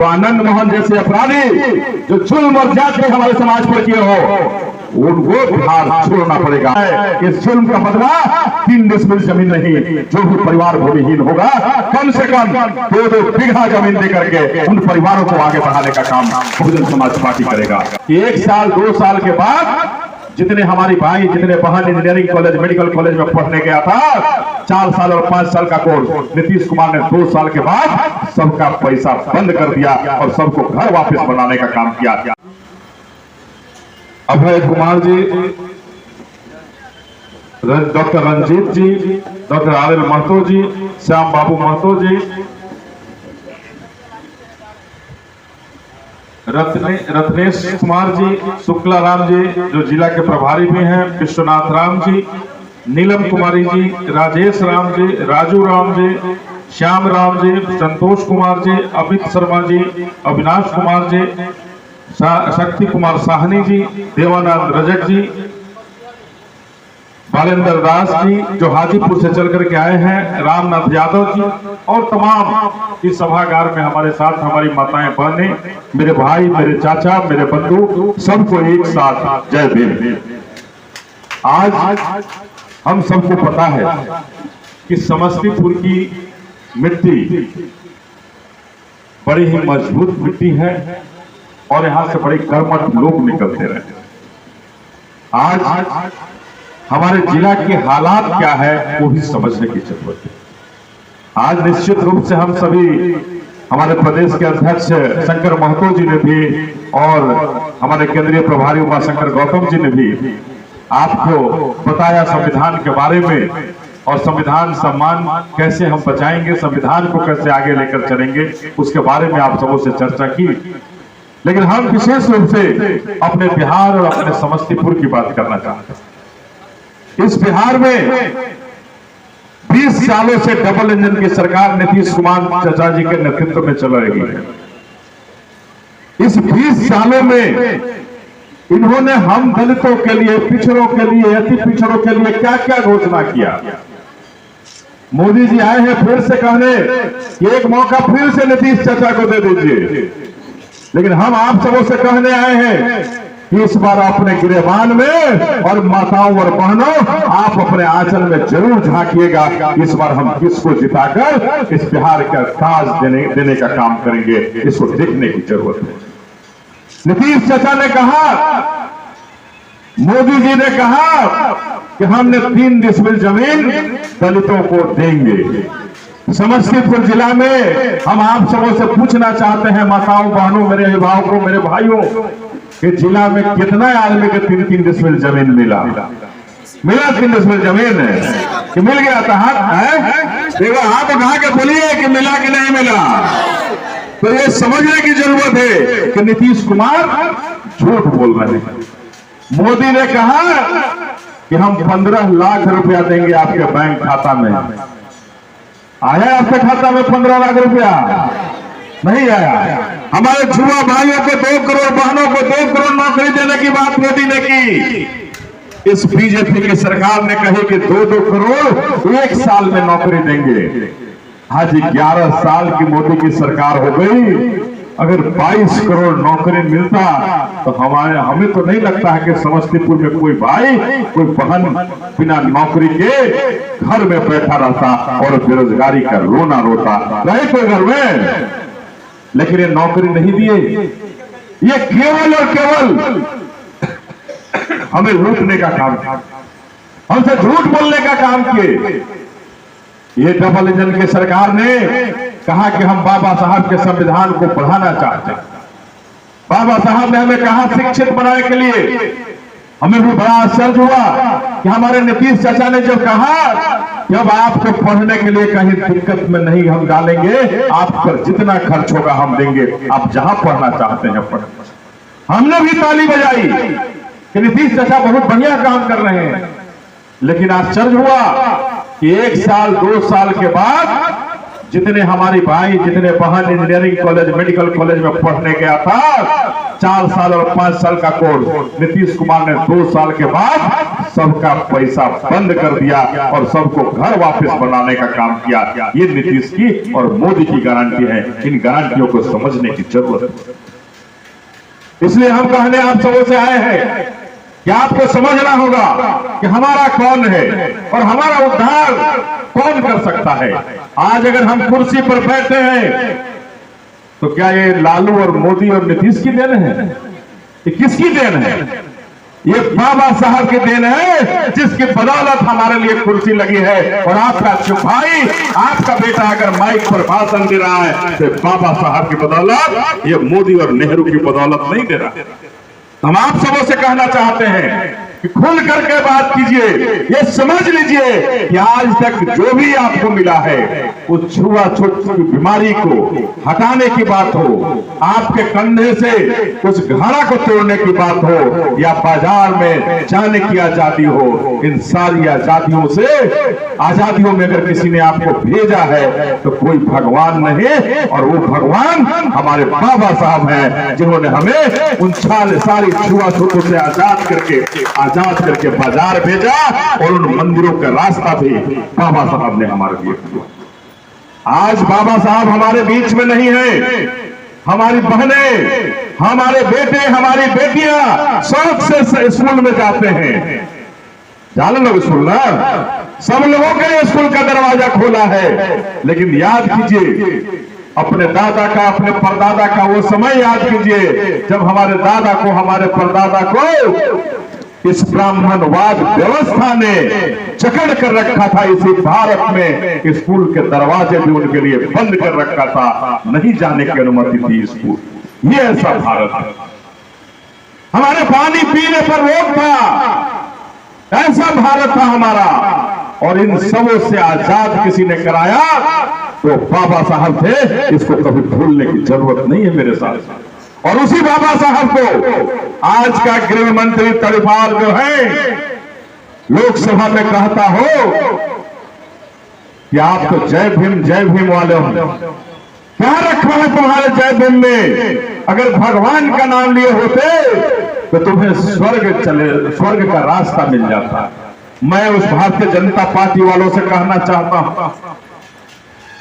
तो आनंद मोहन जैसे अपराधी जो जुल्म और जाति हमारे समाज पर किए हो, उनको बिहार छोड़ना पड़ेगा। इस जुल्म का बदला 3 डिसमिल जमीन नहीं, जो भी परिवार भूमिहीन होगा कम से कम 2-2 बीघा जमीन देकर के उन परिवारों को आगे बढ़ाने का काम बहुजन समाज पार्टी करेगा। 1 साल 2 साल के बाद जितने हमारी भाई, जितने बहन इंजीनियरिंग कॉलेज, मेडिकल कॉलेज में पढ़ने गया था, 4 साल और 5 साल का कोर्स नीतीश कुमार ने 2 साल के बाद सबका पैसा बंद कर दिया और सबको घर वापस बनाने का काम किया। अभय कुमार जी, डॉक्टर रंजीत जी, डॉक्टर आर एल महतो जी, श्याम बाबू महतो जी, रत्नेश कुमार जी, शुक्ला राम जी जो जिला के प्रभारी भी हैं, विश्वनाथ राम जी, नीलम कुमारी जी, राजेश राम जी, राजू राम जी, श्याम राम जी, संतोष कुमार जी, अमित शर्मा जी, अविनाश कुमार जी, शक्ति कुमार साहनी जी, देवानंद रजक जी, बालेंद्र दास जी जो हाजीपुर से चल करके आए हैं, रामनाथ यादव जी और तमाम इस सभागार में हमारे साथ हमारी माताएं बहनें, मेरे भाई, मेरे चाचा, मेरे बंधु, सबको एक साथ जय भीम। आज हम सबको पता है कि समस्तीपुर की मिट्टी बड़ी ही मजबूत मिट्टी है और यहां से बड़े कर्मठ लोग निकलते रहे। आज हमारे जिला के हालात क्या है वो भी समझने की जरूरत है। आज निश्चित रूप से हम सभी, हमारे प्रदेश के अध्यक्ष शंकर महतो जी ने भी और हमारे केंद्रीय प्रभारी उमाशंकर गौतम जी ने भी आपको बताया संविधान के बारे में और संविधान सम्मान कैसे हम बचाएंगे, संविधान को कैसे आगे लेकर चलेंगे, उसके बारे में आप सबों से चर्चा की। लेकिन हम विशेष रूप से अपने बिहार और अपने समस्तीपुर की बात करना चाहते हैं। इस बिहार में 20 सालों से डबल इंजन की सरकार नीतीश कुमार चाचा जी के नेतृत्व में चल रही है। इस 20 सालों में इन्होंने हम दलितों के लिए, पिछड़ों के लिए, अति पिछड़ों के लिए क्या क्या घोषणा किया। मोदी जी आए हैं फिर से कहने कि एक मौका फिर से नीतीश चाचा को दे दीजिए, लेकिन हम आप सबों से कहने आए हैं कि इस बार अपने गिरेबान में और माताओं और बहनों आप अपने आंचल में जरूर झांकिएगा। इस बार हम किसको जिताकर इस बिहार का ताज देने का काम करेंगे, इसको देखने की जरूरत है। नीतीश चाचा ने कहा, मोदी जी ने कहा कि हमने 3 डिसमिल जमीन दलितों को देंगे। समस्तीपुर जिला में हम आप सबों से पूछना चाहते हैं, माताओं बहनों, मेरे अभिभावकों, मेरे भाइयों, कि जिला में कितना आदमी के 3-3 डिसमिल जमीन मिला? 3 डिसमिल जमीन है कि मिल गया था? देखो हाथ उठा के बोलिए कि मिला कि नहीं मिला। तो ये समझने की जरूरत है कि नीतीश कुमार झूठ बोल रहे हैं। मोदी ने कहा कि हम 15 लाख रुपया देंगे आपके बैंक खाता में। आया आपके खाता में 15 लाख रुपया? नहीं आया। हमारे युवा भाइयों को 2 करोड़, बहनों को 2 करोड़ नौकरी देने की बात मोदी ने की। इस बीजेपी की सरकार ने कही कि 2-2 करोड़ 1 साल में नौकरी देंगे। आज 11 साल की मोदी की सरकार हो गई, अगर 22 करोड़ नौकरी मिलता तो हमें तो नहीं लगता है कि समस्तीपुर में कोई भाई, कोई बहन बिना नौकरी के घर में बैठा रहता और बेरोजगारी का रोना रोता रहे कोई घर में। लेकिन ये नौकरी नहीं दिए, ये केवल और केवल हमें लूटने का काम, हमसे झूठ बोलने का काम किए। ये डबल इंजन की सरकार ने कहा कि हम बाबा साहब के संविधान को बढ़ाना चाहते हैं। बाबा साहब ने हमें कहा शिक्षित बनाने के लिए। हमें भी बड़ा आश्चर्य हुआ कि हमारे नीतीश चाचा ने जब कहा कि अब आपको पढ़ने के लिए कहीं दिक्कत में नहीं हम डालेंगे, आप पर जितना खर्च होगा हम देंगे, आप जहां पढ़ना चाहते हैं पढ़। हमने भी ताली बजाई कि नीतीश चाचा बहुत बढ़िया काम कर रहे हैं। लेकिन आश्चर्य हुआ कि 1 साल 2 साल के बाद जितने हमारी भाई, जितने बहन इंजीनियरिंग कॉलेज, मेडिकल कॉलेज में पढ़ने गया था, 4 साल और 5 साल का कोर्स नीतीश कुमार ने 2 साल के बाद सबका पैसा बंद कर दिया और सबको घर वापस बनाने का काम किया। ये नीतीश की और मोदी की गारंटी है। इन गारंटियों को समझने की जरूरत है। इसलिए हम कहने आप सबों से आए हैं कि आपको समझना होगा कि हमारा कौन है और हमारा उद्धार कौन कर सकता है। आज अगर हम कुर्सी पर बैठे हैं तो क्या ये लालू और मोदी और नीतीश की देन है? ये किसकी देन है? ये बाबा साहब की देन है, जिसकी बदौलत हमारे लिए कुर्सी लगी है। और आपका भाई, आपका बेटा अगर माइक पर भाषण दे रहा है तो बाबा साहब की बदौलत, ये मोदी और नेहरू की बदौलत नहीं दे रहा। हम आप सबों से कहना चाहते हैं कि खुल करके बात कीजिए। ये समझ लीजिए कि आज तक जो भी आपको मिला है उस छुआछूत की बीमारी को हटाने की बात हो, आपके कंधे से उस घड़ा को तोड़ने की बात हो, या बाजार में जाने की आजादी हो, इन सारी आजादियों से, आजादियों में अगर किसी ने आपको भेजा है तो कोई भगवान नहीं, और वो भगवान हमारे बाबा साहब हैं, जिन्होंने हमें उन सारी छुआछूतों से आजाद करके बाजार भेजा, और उन मंदिरों का रास्ता भी बाबा साहब ने हमारे लिए किया। आज बाबा साहब हमारे बीच में नहीं है। हमारी बहनें, हमारे बेटे, हमारी बेटियां शौक से स्कूल में जाते हैं। जाने लोग स्कूल ना, सब लोगों के लिए स्कूल का दरवाजा खोला है। लेकिन याद कीजिए अपने दादा का, अपने परदादा का वो समय याद कीजिए जब हमारे दादा को, हमारे परदादा को इस ब्राह्मणवाद व्यवस्था ने जकड़ कर रखा था। इसी भारत में स्कूल के दरवाजे भी उनके लिए बंद कर रखा था, नहीं जाने की अनुमति थी स्कूल। ये ऐसा भारत है। हमारे पानी पीने पर रोक था, ऐसा भारत था हमारा। और इन सबों से आजाद किसी ने कराया तो बाबा साहब थे। इसको कभी भूलने की जरूरत नहीं है मेरे साथ। और उसी बाबा साहब को आज का गृह मंत्री तड़पाल जो है लोकसभा में कहता हो कि आप तो जय भीम वाले हो। क्या रखा है तुम्हारे जय भीम में? अगर भगवान का नाम लिए होते तो तुम्हें स्वर्ग का रास्ता मिल जाता। मैं उस भारतीय जनता पार्टी वालों से कहना चाहता हूं,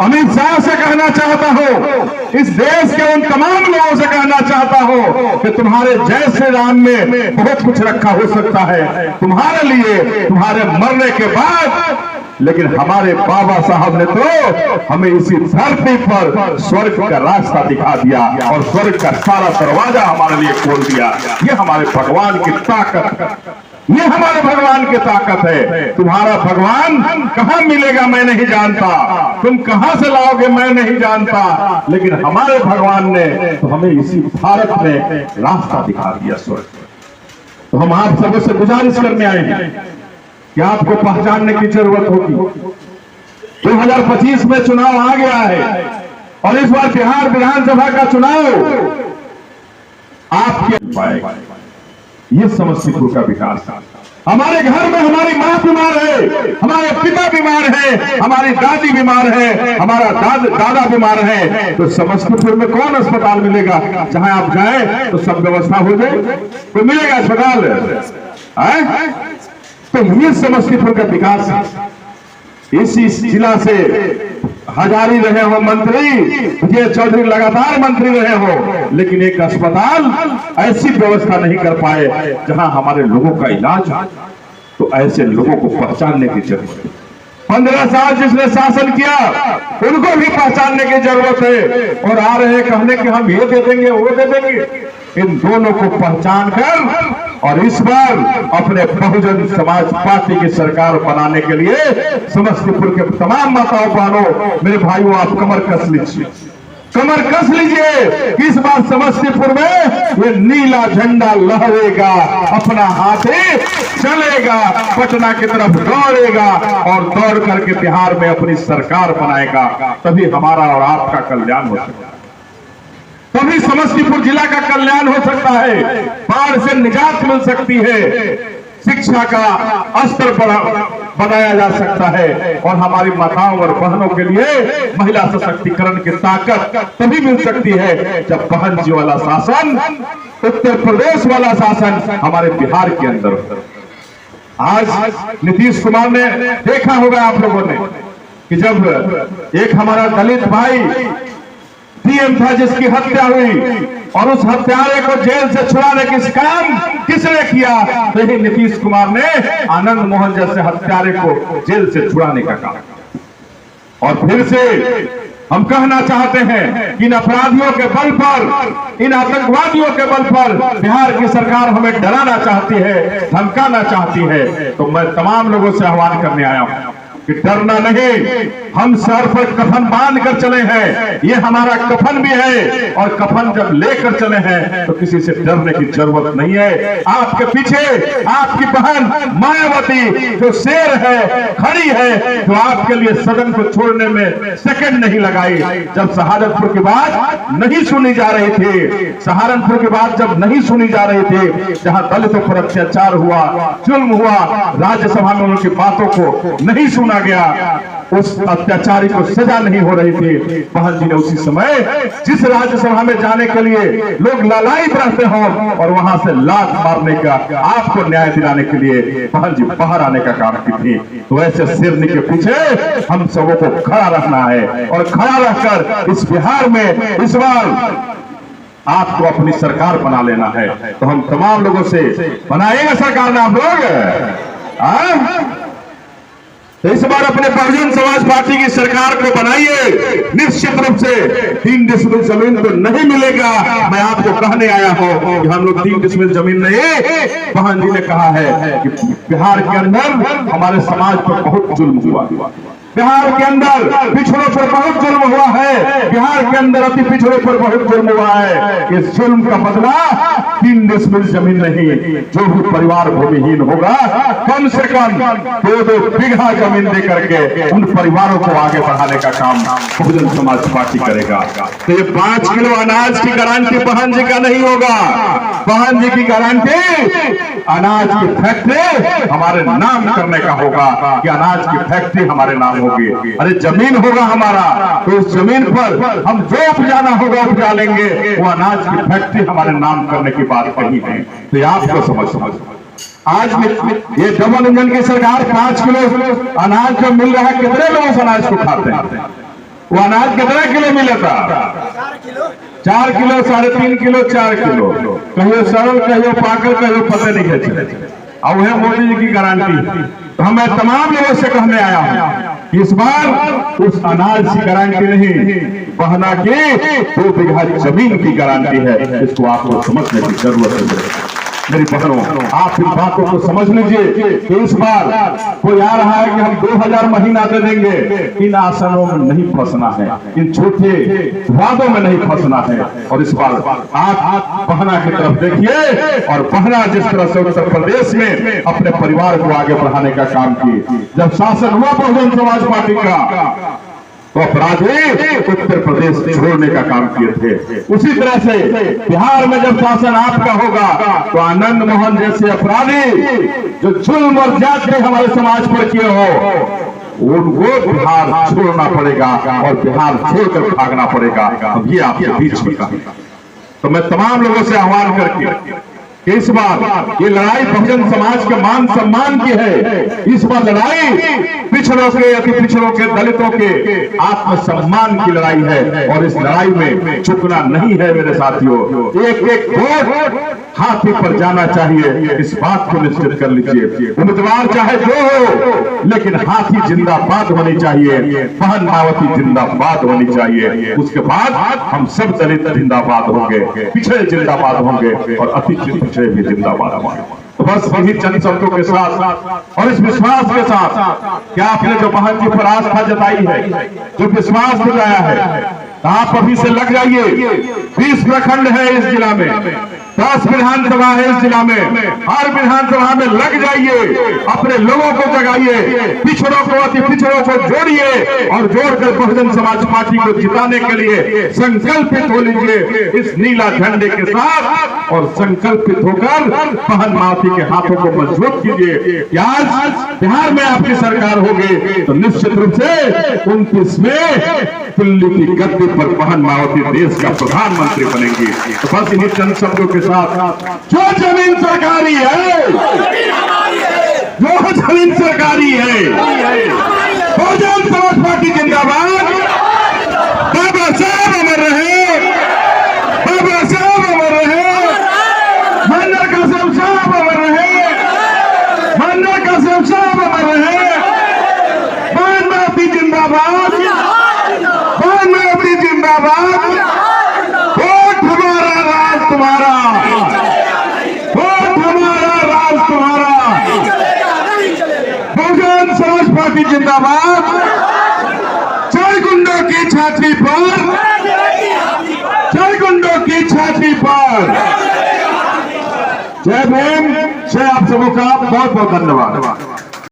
अमित शाह से कहना चाहता हूं, इस देश के उन तमाम लोगों से कहना चाहता हूं कि तुम्हारे जय श्री राम में बहुत कुछ रखा हो सकता है तुम्हारे लिए, तुम्हारे मरने के बाद। लेकिन हमारे बाबा साहब ने तो हमें इसी धरती पर स्वर्ग का रास्ता दिखा दिया और स्वर्ग का सारा दरवाजा हमारे लिए खोल दिया। ये हमारे भगवान की ताकत, ये हमारे भगवान की ताकत है। तुम्हारा भगवान कहां मिलेगा मैं नहीं जानता, तुम कहां से लाओगे मैं नहीं जानता, लेकिन हमारे भगवान ने तो हमें इसी भारत में रास्ता दिखा दिया स्वर्ग। तो हम आप सबों से गुजारिश करने आए हैं कि आपको पहचानने की जरूरत होगी। 2025 में चुनाव आ गया है और इस बार बिहार विधानसभा का चुनाव आपके पाएगा। ये समस्तीपुर का विकास है। हमारे घर में हमारी माँ बीमार है, हमारे पिता बीमार है, हमारी दादी बीमार है, हमारा दादा बीमार है, तो समस्तीपुर में कौन अस्पताल मिलेगा? जहां आप जाए तो सब व्यवस्था हो जाए, तो मिलेगा अस्पताल है? तो ये समस्तीपुर का विकास है। इसी जिला से हजारी रहे हो मंत्री, विजय चौधरी लगातार मंत्री रहे हो, लेकिन एक अस्पताल ऐसी व्यवस्था नहीं कर पाए जहां हमारे लोगों का इलाज हो। तो ऐसे लोगों को पहचानने की जरूरत है। 15 साल जिसने शासन किया उनको भी पहचानने की जरूरत है। और आ रहे कहने कि हम ये दे देंगे वो दे देंगे। इन दोनों को पहचान कर और इस बार अपने बहुजन समाज पार्टी की सरकार बनाने के लिए समस्तीपुर के तमाम माताओं बहनों, मेरे भाइयों, आप कमर कस लीजिए, कमर कस लीजिए। इस बार समस्तीपुर में ये नीला झंडा लहरेगा, अपना हाथी चलेगा, पटना की तरफ दौड़ेगा और दौड़ करके बिहार में अपनी सरकार बनाएगा। तभी हमारा और आपका कल्याण हो सकता है, तभी समस्तीपुर जिला का कल्याण हो सकता है, बाढ़ से निजात मिल सकती है, शिक्षा का स्तर बनाया जा सकता है और हमारी माताओं और बहनों के लिए महिला सशक्तिकरण की ताकत तभी मिल सकती है जब बहन जी वाला शासन उत्तर प्रदेश वाला शासन हमारे बिहार के अंदर। आज नीतीश कुमार ने देखा होगा आप लोगों ने कि जब एक हमारा दलित भाई पीएम था जिसकी हत्या हुई और उस हत्यारे को जेल से छुड़ाने का काम किसने किया? तो यही नीतीश कुमार ने आनंद मोहन जैसे हत्यारे को जेल से छुड़ाने का काम। और फिर से हम कहना चाहते हैं कि इन अपराधियों के बल पर, इन आतंकवादियों के बल पर बिहार की सरकार हमें डराना चाहती है, धमकाना चाहती है। तो मैं तमाम लोगों से आह्वान करने आया हूं कि डरना नहीं, हम सर पर कफन बांध कर चले हैं, ये हमारा कफन भी है और कफन जब लेकर चले हैं तो किसी से डरने की जरूरत नहीं है। आपके पीछे आपकी बहन मायावती जो शेर है, खड़ी है, जो आपके लिए सदन को छोड़ने में सेकंड नहीं लगाई। जब सहारनपुर की बात नहीं सुनी जा रही थी, सहारनपुर की बात जब नहीं सुनी जा रही थी, जहां दलितों पर अत्याचार हुआ, जुल्म हुआ, राज्यसभा में उनकी बातों को नहीं सुना गया, उस अत्याचारी को सजा नहीं हो रही थी, बहन जी ने उसी समय जिस राज्यसभा में जाने के लिए लोग लालायित रहते हो और वहां से लात मारने का, आपको न्याय दिलाने के लिए बहन जी बाहर आने का काम की थी। तो ऐसे शेरनी के पीछे हम सबों को खड़ा रखना है और खड़ा रहकर इस बिहार में इस बार आपको अपनी सरकार बना लेना है। तो हम तमाम लोगों से बनाएंगे सरकार ना आप लोग, तो इस बार अपने बहुजन समाज पार्टी की सरकार को बनाइए। निश्चित रूप से 3 डिसमिल जमीन तो नहीं मिलेगा। मैं आपको कहने आया हूं कि हम लोग 3 डिसमिल जमीन नहीं, बहन जी ने कहा है कि बिहार के अंदर हमारे समाज पर बहुत जुल्म हुआ, बिहार के अंदर पिछड़ों पर बहुत जुल्म हुआ है, बिहार के अंदर अति पिछड़ों पर बहुत जुल्म हुआ है। इस जुल्म का बदला 3 डिसमिल जमीन नहीं, जो भी परिवार भूमिहीन होगा कम से कम 2-2 बीघा जमीन दे करके उन परिवारों को आगे बढ़ाने का काम बहुजन समाज पार्टी करेगा। तो ये 5 किलो अनाज की गारंटी बहन जी का नहीं होगा, बहन जी की गारंटी अनाज की फैक्ट्री हमारे नाम करने का होगा कि अनाज की फैक्ट्री हमारे नाम होगी। अरे जमीन होगा हमारा, तो उस जमीन पर हम जो उपजाना होगा उपजा लेंगे, वो अनाज की फैक्ट्री हमारे नाम करने की बात कही है। तो ये आपको समझ आज ये डबल इंजन की सरकार 5 किलो अनाज जो मिल रहा है, कितने लोग उस अनाज को खाते हैं? वो अनाज कितने किलो मिला था? 4 किलो, 3.5 किलो, 4 किलो, कहियो सरल, कहियो पाकल, कहियो पते नहीं है। और वह मोदी जी की गारंटी। तो मैं तमाम लोगों से कहने आया हूं, इस बार उस अनाज की गारंटी नहीं, बहना की 2 बीघा जमीन की गारंटी है। इसको आपको समझने की जरूरत है मेरी बहनों। आप इन बातों को समझ लीजिए कि इस बार कोई आ रहा है कि हम 2000 महीना दे देंगे, इन आसनों में नहीं फंसना है, इन छोटे वादों में नहीं फंसना है। और इस बार आप बहना की तरफ देखिए, और बहना जिस तरह से उत्तर प्रदेश में अपने परिवार को आगे बढ़ाने का काम की, जब शासन हुआ बहुजन समाज पार्टी का, तो अपराधी उत्तर प्रदेश छोड़ने का काम किए थे। उसी तरह से बिहार में जब शासन आपका होगा, तो आनंद मोहन जैसे अपराधी जो जुल्म और जाति हमारे समाज पर किए हो, उनको बिहार छोड़ना पड़ेगा और बिहार छोड़कर भागना पड़ेगा। अब ये आपके बीच में कहा। तो मैं तमाम लोगों से आह्वान करके कि इस बार ये लड़ाई बहुजन समाज के मान सम्मान की है। इस बार लड़ाई पिछड़ों के, अति पिछड़ों के, दलितों के आत्मसम्मान की लड़ाई है। और इस लड़ाई में झुकना नहीं है मेरे साथियों। एक एक वोट हाथी पर जाना चाहिए, इस बात को निश्चित कर लीजिए। उम्मीदवार चाहे जो हो, लेकिन हाथी जिंदाबाद होनी चाहिए, बहन मायावती जिंदाबाद होनी चाहिए। उसके बाद हम सब दलित जिंदाबाद होंगे, पिछड़े जिंदाबाद होंगे और अति पिछड़े भी जिंदाबाद होंगे। तो बस यही चंद शब्दों के साथ और इस विश्वास के साथ कि आपने जो बहन जी पर आस्था जताई है, जो विश्वास दिलाया है, आप अभी से लग जाइए। 20 प्रखंड है इस जिला में, 10 विधानसभा है इस जिला में, हर विधानसभा में लग जाइए, अपने लोगों को जगाइए, पिछड़ों को, अति पिछड़ों को जोड़िए और जोड़कर बहुजन समाज पार्टी को जिताने के लिए संकल्पित हो लीजिए इस नीला झंडे के साथ। और संकल्पित होकर बहन मायावती के हाथों को मजबूत कीजिए। आज बिहार में आपकी सरकार होगी तो निश्चित रूप से 29 में दिल्ली की गद्दी पर बहन मायावती देश का प्रधानमंत्री बनेंगी। तो बस इन्हीं चंद शब्दों के साथ, जो जमीन सरकारी है, जो जमीन सरकारी है, बहुजन समाज पार्टी जिंदाबाद, बाबा साहब अमर रहे, बाबा साहब अमर रहे, मन्ना कासिम साहब अमर रहे, मन्ना कासिम साहब अमर रहे, बहन मायावती जिंदाबाद, बहन मायावती जिंदाबाद, वोट हमारा राज तुम्हारा, वोट हमारा राज तुम्हारा, बहुजन समाज पार्टी जिंदाबाद, जय गुंडों की छाती पर, जय गुंडों की छाती पर, जय भीम। जय आप सबों का बहुत बहुत धन्यवाद।